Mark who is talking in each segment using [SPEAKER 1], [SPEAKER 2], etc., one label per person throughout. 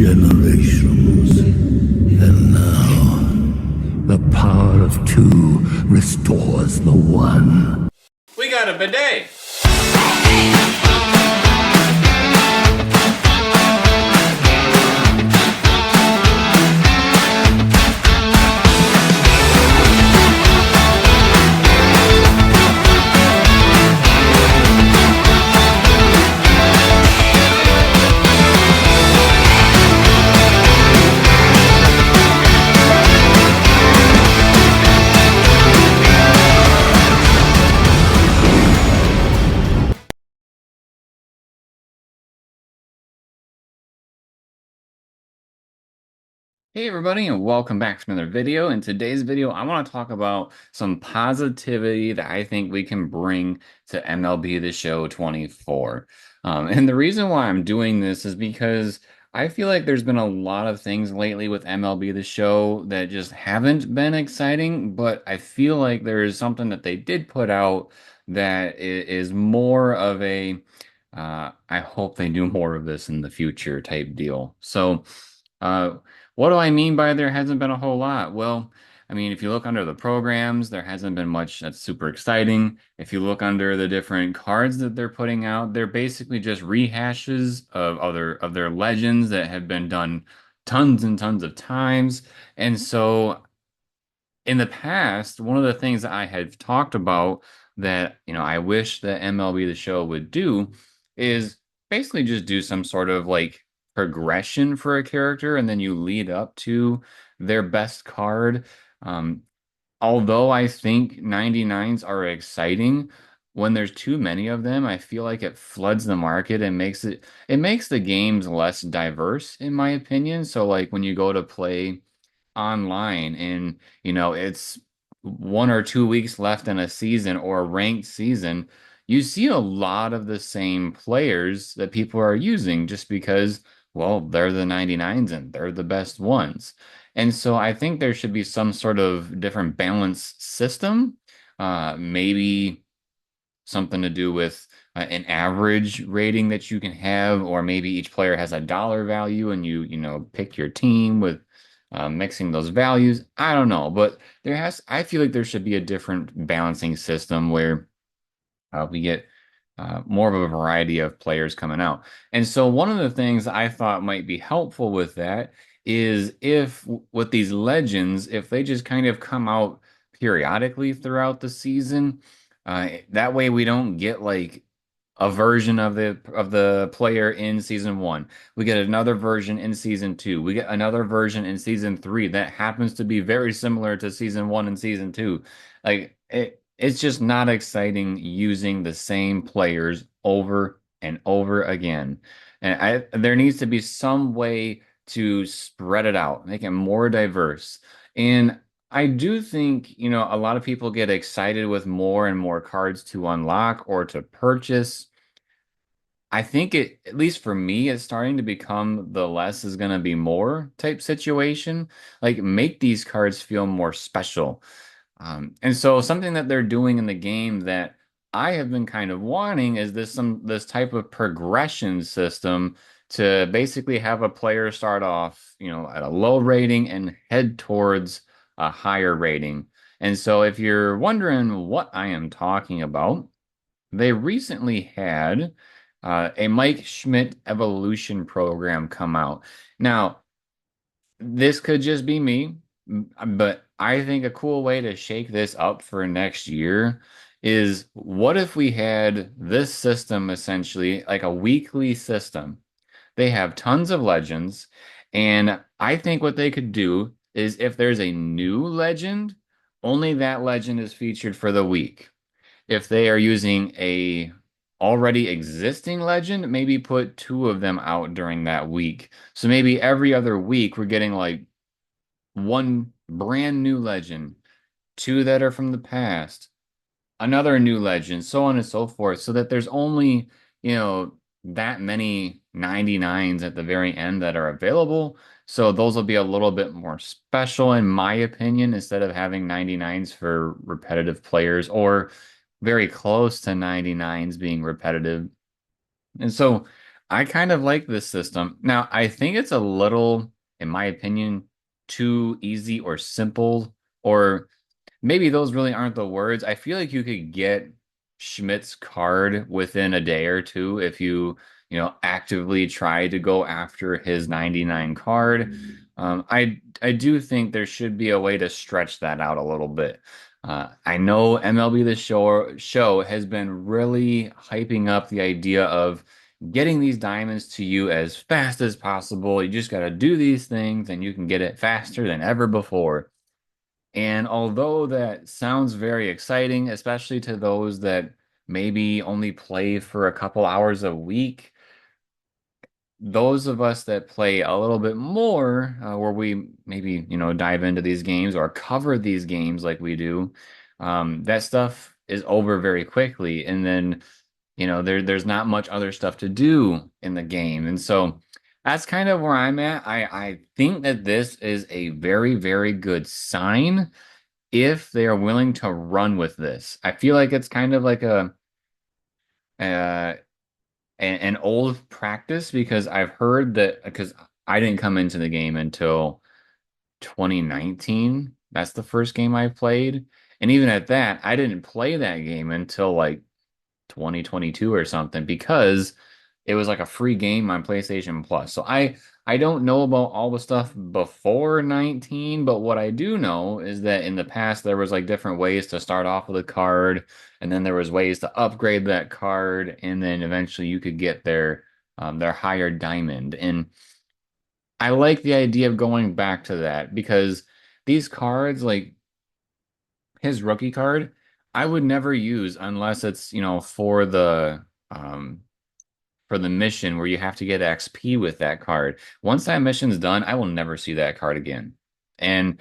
[SPEAKER 1] generations. And now, the power of two restores the one.
[SPEAKER 2] We got a bidet! Hey everybody, and welcome back to another video. In today's video, I want to talk about some positivity that I think we can bring to MLB The Show 24. And the reason why I'm doing this is because I feel like there's been a lot of things lately with MLB The Show that just haven't been exciting, but I feel like there is something that they did put out that is more of a, I hope they do more of this in the future type deal. So, uh, what do I mean by there hasn't been a whole lot? Well, I mean, if you look under the programs, there hasn't been much that's super exciting. If you look under the different cards that they're putting out, they're basically just rehashes of other of their legends that have been done tons and tons of times. And so in the past, one of the things that I had talked about that, I wish that MLB The Show would do is basically just do some sort of like progression for a character and then you lead up to their best card. Um, Although I think 99s are exciting, when there's too many of them, I feel like it floods the market and makes the games less diverse, in my opinion. So like when you go to play online and it's 1 or 2 weeks left in a season or a ranked season, you see a lot of the same players that people are using just because, well, they're the 99s and they're the best ones. And so I think there should be some sort of different balance system, maybe something to do with an average rating that you can have, or maybe each player has a dollar value and you pick your team with mixing those values. I don't know, but I feel like there should be a different balancing system where we get more of a variety of players coming out. And so one of the things I thought might be helpful with that is if with these legends, if they just kind of come out periodically throughout the season, that way we don't get like a version of the player in season one. We get another version in season two. We get another version in season three that happens to be very similar to season one and season two. Like it's just not exciting using the same players over and over again. And there needs to be some way to spread it out, make it more diverse. And I do think, a lot of people get excited with more and more cards to unlock or to purchase. I think at least for me, it's starting to become the less is going to be more type situation. Like, make these cards feel more special. And so something that they're doing in the game that I have been kind of wanting is this type of progression system to basically have a player start off, at a low rating and head towards a higher rating. And so if you're wondering what I am talking about, they recently had a Mike Schmidt evolution program come out. Now, this could just be me, but I think a cool way to shake this up for next year is what if we had this system essentially like a weekly system? They have tons of legends, and I think what they could do is if there's a new legend, only that legend is featured for the week. If they are using a already existing legend, maybe put two of them out during that week. So maybe every other week we're getting like one brand new legend, two that are from the past, another new legend, so on and so forth, so that there's only, that many 99s at the very end that are available. So those will be a little bit more special, in my opinion, instead of having 99s for repetitive players or very close to 99s being repetitive. And so I kind of like this system. Now, I think it's a little, in my opinion, too easy or simple, or maybe those really aren't the words. I feel like you could get Schmidt's card within a day or two if actively try to go after his 99 card. I do think there should be a way to stretch that out a little bit. I know MLB The Show has been really hyping up the idea of getting these diamonds to you as fast as possible. You just got to do these things and you can get it faster than ever before. And although that sounds very exciting, especially to those that maybe only play for a couple hours a week, those of us that play a little bit more, where we maybe, dive into these games or cover these games like we do, that stuff is over very quickly. And then, there's not much other stuff to do in the game. And so that's kind of where I'm at. I think that this is a very, very good sign if they are willing to run with this. I feel like it's kind of like uh, an old practice because I've heard that because I didn't come into the game until 2019. That's the first game I played. And even at that, I didn't play that game until like 2022 or something because it was like a free game on PlayStation Plus. So I don't know about all the stuff before 19, but what I do know is that in the past there was like different ways to start off with a card, and then there was ways to upgrade that card, and then eventually you could get their higher diamond. And I like the idea of going back to that because these cards, like his rookie card, I would never use unless it's, um for the mission where you have to get XP with that card. Once that mission's done, I will never see that card again. And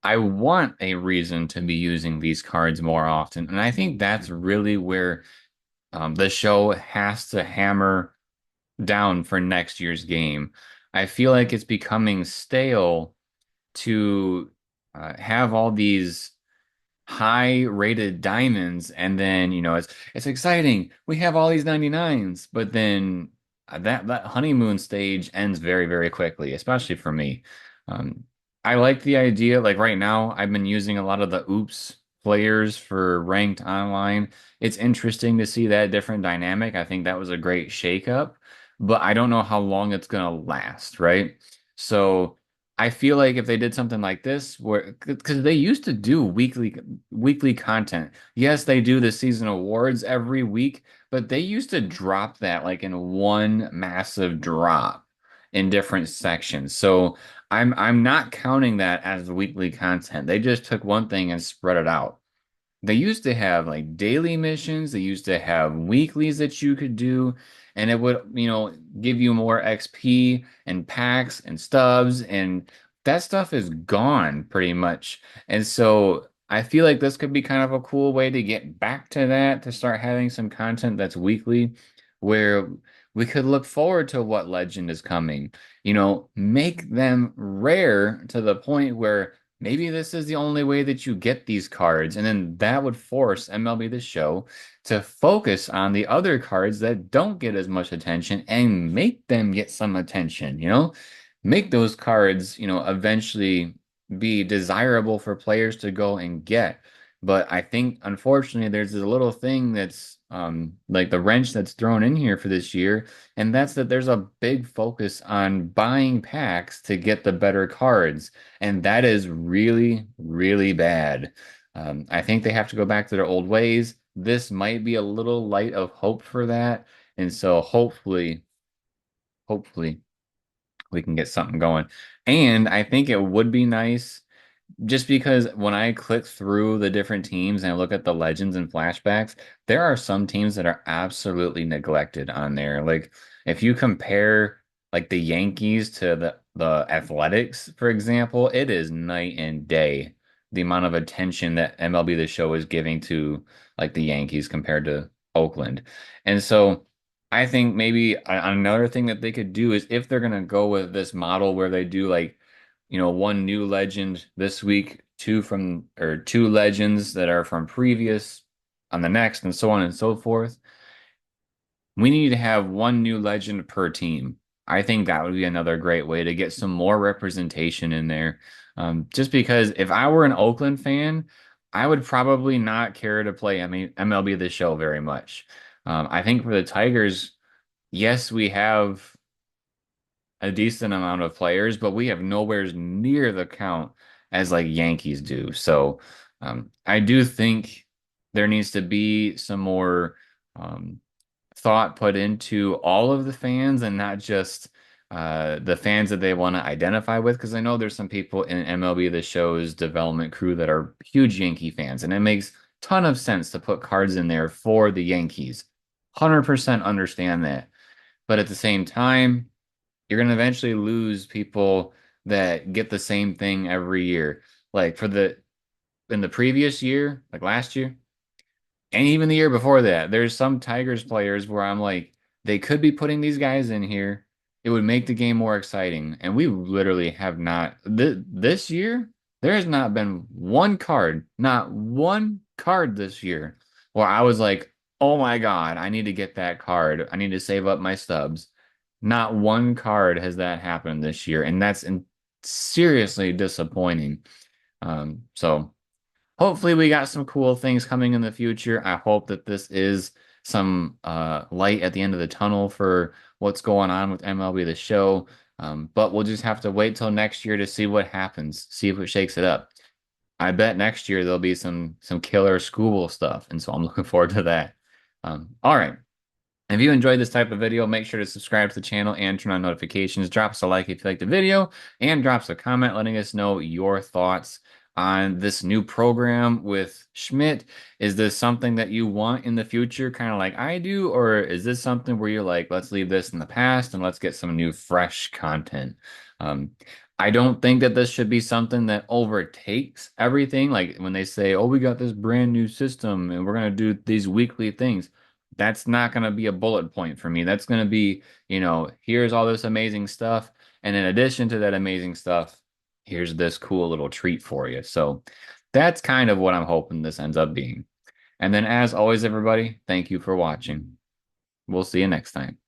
[SPEAKER 2] I want a reason to be using these cards more often. And I think that's really where the show has to hammer down for next year's game. I feel like it's becoming stale to have all these high rated diamonds and then it's exciting, we have all these 99s, but then that honeymoon stage ends very very quickly, especially for me. um, I like the idea, like right now I've been using a lot of the oops players for ranked online. It's interesting to see that different dynamic. I think that was a great shakeup, but I don't know how long it's gonna last, right? So I feel like if they did something like this, where because they used to do weekly content. Yes, they do the season awards every week, but they used to drop that like in one massive drop in different sections. So I'm not counting that as weekly content. They just took one thing and spread it out. They used to have like daily missions, they used to have weeklies that you could do, and it would, give you more XP and packs and stubs, and that stuff is gone pretty much. And so I feel like this could be kind of a cool way to get back to that, to start having some content that's weekly, where we could look forward to what legend is coming. Make them rare to the point where maybe this is the only way that you get these cards, and then that would force MLB The Show to focus on the other cards that don't get as much attention and make them get some attention, Make those cards, eventually be desirable for players to go and get. But I think, unfortunately, there's a little thing that's like the wrench that's thrown in here for this year, and that's that there's a big focus on buying packs to get the better cards. And that is really, really bad. I think they have to go back to their old ways. This might be a little light of hope for that. And so hopefully we can get something going. And I think it would be nice just because when I click through the different teams and I look at the legends and flashbacks, there are some teams that are absolutely neglected on there. Like if you compare like the Yankees to the Athletics, for example, it is night and day the amount of attention that MLB The Show is giving to like the Yankees compared to Oakland. And so I think maybe another thing that they could do is if they're going to go with this model where they do like one new legend this week, two legends that are from previous on the next, and so on and so forth. We need to have one new legend per team. I think that would be another great way to get some more representation in there. Just because if I were an Oakland fan, I would probably not care to play MLB The Show very much. I think for the Tigers, yes, we have a decent amount of players, but we have nowhere near the count as like Yankees do. So I do think there needs to be some more um, thought put into all of the fans and not just the fans that they want to identify with. Because I know there's some people in MLB The Show's development crew that are huge Yankee fans, and it makes ton of sense to put cards in there for the Yankees. 100% understand that. But at the same time, you're going to eventually lose people that get the same thing every year. Like in the previous year, like last year, and even the year before that, there's some Tigers players where I'm like, they could be putting these guys in here. It would make the game more exciting. And we literally have not, this year, there has not been one card, not one card this year where I was like, oh my God, I need to get that card. I need to save up my stubs. Not one card has that happened this year. And that's seriously disappointing. So. Hopefully we got some cool things coming in the future. I hope that this is some light at the end of the tunnel for what's going on with MLB The Show. But we'll just have to wait till next year to see what happens, see if it shakes it up. I bet next year there'll be some killer school stuff, and so I'm looking forward to that. All right. If you enjoyed this type of video, make sure to subscribe to the channel and turn on notifications. Drop us a like if you liked the video, and drop us a comment letting us know your thoughts on this new program with Schmidt. Is this something that you want in the future, kind of like I do, or is this something where you're like, let's leave this in the past and let's get some new, fresh content? Um, I don't think that this should be something that overtakes everything. Like when they say, oh, we got this brand new system and we're going to do these weekly things, that's not going to be a bullet point for me. That's going to be, here's all this amazing stuff. And in addition to that amazing stuff, here's this cool little treat for you. So that's kind of what I'm hoping this ends up being. And then, as always, everybody, thank you for watching. We'll see you next time.